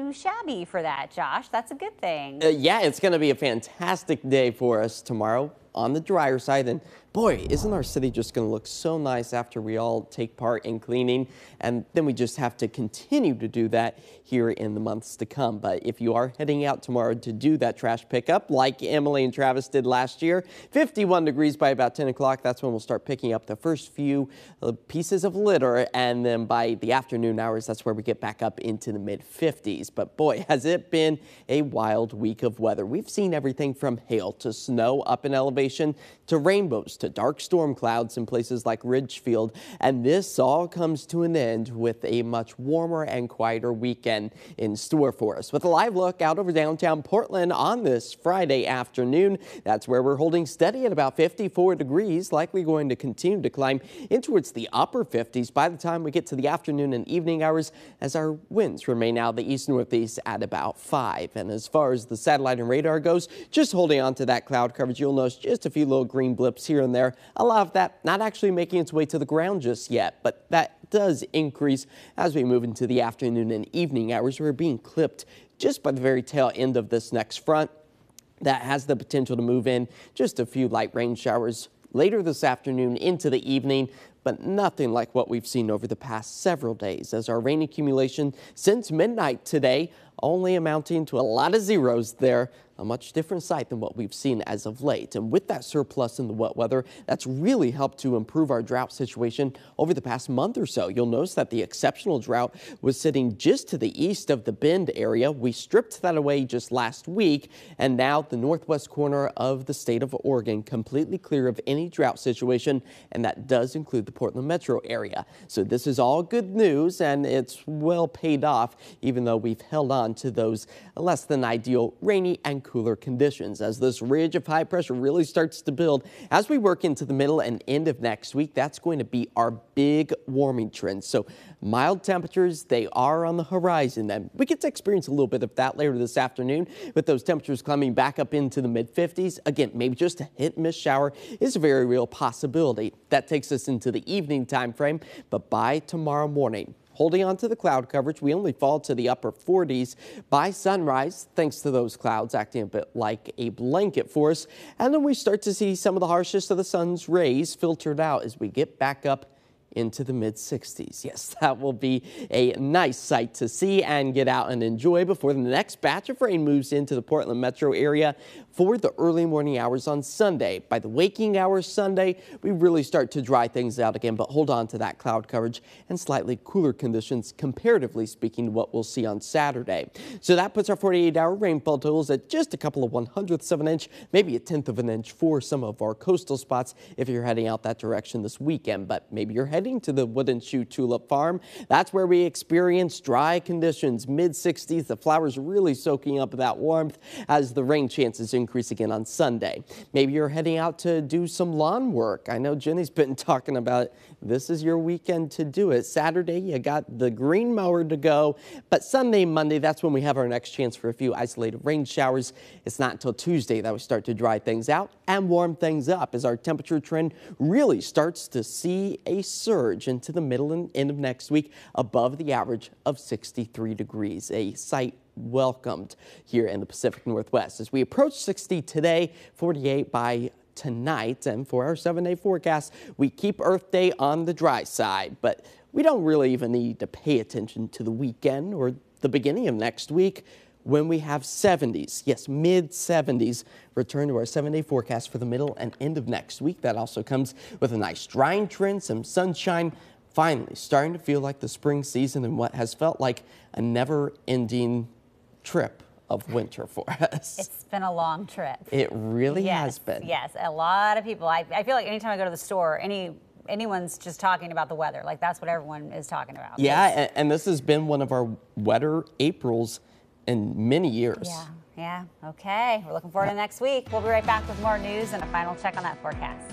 too shabby for that, Josh. That's a good thing. Yeah, it's going to be a fantastic day for us tomorrow on the drier side. And boy, isn't our city just going to look so nice after we all take part in cleaning? And then we just have to continue to do that here in the months to come. But if you are heading out tomorrow to do that trash pickup like Emily and Travis did last year, 51 degrees by about 10 o'clock. That's when we'll start picking up the first few pieces of litter. And then by the afternoon hours, that's where we get back up into the mid 50s. But boy, has it been a wild week of weather. We've seen everything from hail to snow up in elevation to rainbows to dark storm clouds in places like Ridgefield. And this all comes to an end with a much warmer and quieter weekend in store for us. With a live look out over downtown Portland on this Friday afternoon, that's where we're holding steady at about 54 degrees, likely going to continue to climb in towards the upper 50s by the time we get to the afternoon and evening hours, as our winds remain out of the east-northeast at about 5. And as far as the satellite and radar goes, just holding on to that cloud coverage, you'll notice just a few little green blips here and there. A lot of that not actually making its way to the ground just yet, but that does increase as we move into the afternoon and evening hours. We're being clipped just by the very tail end of this next front that has the potential to move in just a few light rain showers later this afternoon into the evening, but nothing like what we've seen over the past several days, as our rain accumulation since midnight today only amounting to a lot of zeros there. A much different sight than what we've seen as of late. And with that surplus in the wet weather, that's really helped to improve our drought situation over the past month or so. You'll notice that the exceptional drought was sitting just to the east of the Bend area. We stripped that away just last week, and now the northwest corner of the state of Oregon completely clear of any drought situation, and that does include the Portland metro area. So this is all good news, and it's well paid off, even though we've held on to those less than ideal rainy and cooler conditions as this ridge of high pressure really starts to build. As we work into the middle and end of next week, that's going to be our big warming trend. So mild temperatures, they are on the horizon. And we get to experience a little bit of that later this afternoon with those temperatures climbing back up into the mid 50s. Again, maybe just a hit and miss shower is a very real possibility. That takes us into the evening time frame, but by tomorrow morning, holding on to the cloud coverage, we only fall to the upper 40s by sunrise, thanks to those clouds acting a bit like a blanket for us. And then we start to see some of the harshest of the sun's rays filtered out as we get back up into the mid 60s. Yes, that will be a nice sight to see and get out and enjoy before the next batch of rain moves into the Portland metro area for the early morning hours on Sunday. By the waking hours Sunday, we really start to dry things out again, but hold on to that cloud coverage and slightly cooler conditions, comparatively speaking, to what we'll see on Saturday. So that puts our 48-hour rainfall totals at just a couple of 100ths of an inch, maybe a 1/10 of an inch for some of our coastal spots if you're heading out that direction this weekend. But maybe you're heading to the Wooden Shoe Tulip Farm. That's where we experience dry conditions, mid 60s. The flowers really soaking up that warmth as the rain chances increase again on Sunday. Maybe you're heading out to do some lawn work. I know Jenny's been talking about it. This is your weekend to do it. Saturday, you got the green mower to go, but Sunday, Monday, that's when we have our next chance for a few isolated rain showers. It's not until Tuesday that we start to dry things out and warm things up as our temperature trend really starts to see a surge into the middle and end of next week above the average of 63 degrees, a sight welcomed here in the Pacific Northwest. As we approach 60 today, 48 by tonight, and for our 7-day forecast, we keep Earth Day on the dry side, but we don't really even need to pay attention to the weekend or the beginning of next week when we have 70s, yes, mid 70s, return to our 7-day forecast for the middle and end of next week. That also comes with a nice drying trend, some sunshine, finally starting to feel like the spring season and what has felt like a never-ending trip of winter for us. It's been a long trip. It really has been. Yes, a lot of people. I feel like anytime I go to the store, anyone's just talking about the weather. Like that's what everyone is talking about. Yeah, and this has been one of our wetter Aprils in many years. Yeah, okay. We're looking forward to next week. We'll be right back with more news and a final check on that forecast.